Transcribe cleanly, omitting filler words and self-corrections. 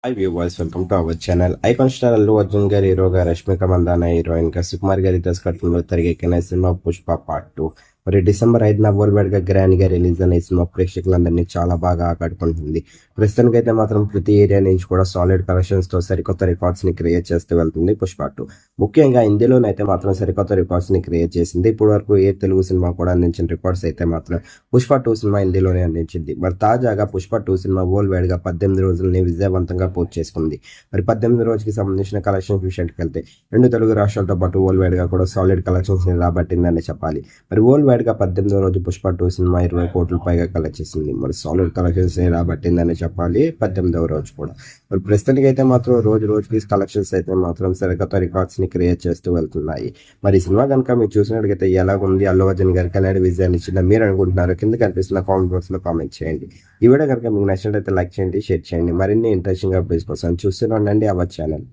Hi viewers, welcome to our channel. Icon star Allu Arjun గారి హీరోగా, Rashmika Mandanna heroine గా, సుకుమార్ గారి దర్శకత్వంలో తెరకెక్కిన సినిమా పుష్ప పార్ట్ 2 మరి డిసెంబర్ 5న వరల్డ్ వైడ్ గా గ్రాండ్ గా రిలీజ్ అయిన ఈ సినిమా ప్రేక్షకులందరినీ చాలా బాగా ఆకట్టుకుంటుంది. ప్రస్తుతానికి అయితే మాత్రం ప్రతి ఏరియా నుంచి కూడా సాలిడ్ కలెక్షన్స్ తో సరికొత్త రికార్డ్స్ ని క్రియేట్ చేస్తూ వెళ్తుంది పుష్ప 2. ముఖ్యంగా హిందీలోనైతే మాత్రం సరికొత్త రికార్డ్స్ ని క్రియేట్ చేసింది. ఇప్పటి వరకు ఏ తెలుగు సినిమా కూడా అందించిన రికార్డ్స్ అయితే మాత్రం పుష్ప 2 సినిమా హిందీలోనే అందించింది. మరి తాజాగా పుష్ప 2 సినిమా వరల్డ్ వైడ్ గా 18 రోజులని విజయవంతంగా పూర్తి చేసుకుంది. మరి 18 రోజుకి సంబంధించిన కలెక్షన్స్ విషయానికి వెళ్తే రెండు తెలుగు రాష్ట్రాలతో పాటు వరల్డ్ వైడ్ గా కూడా సాలిడ్ కలెక్షన్స్ ని రాబట్టిందని చెప్పాలి. మరి వరల్డ్ వైడ్ గా 18వ రోజు పుష్ప 2 సినిమా 20 కోట్ల పైగా కలెక్ట్ చేసింది. మరి సాలిడ్ కలెక్షన్స్ ని రాబట్టిందని చెప్పాలి 18వ రోజు కూడా. మరి ప్రస్తుతానికి అయితే మాత్రం రోజు రోజుకి కలెక్షన్స్ అయితే మాత్రం సరికొత్త రికార్డ్స్ ని క్రియేట్ చేస్తూ వెళ్తున్నాయి. మరి ఈ సినిమా కనుక మీరు చూసినట్టుగైతే ఎలాగుంది, అల్లు అర్జున్ గారికి ఎలాంటి విజయాన్ని ఇచ్చిందో మీరు అనుకుంటున్నారు కింద కనిపిస్తున్న కామెంట్ బాక్స్ లో కామెంట్ చేయండి. ఈ వీడియో కనుక మీకు నచ్చినట్లయితే లైక్ చేయండి, షేర్ చేయండి. మరిన్ని ఇంట్రెస్టింగ్ అప్డేట్స్ కోసం చూస్తూనే ఉండండి అవర్ ఛానల్.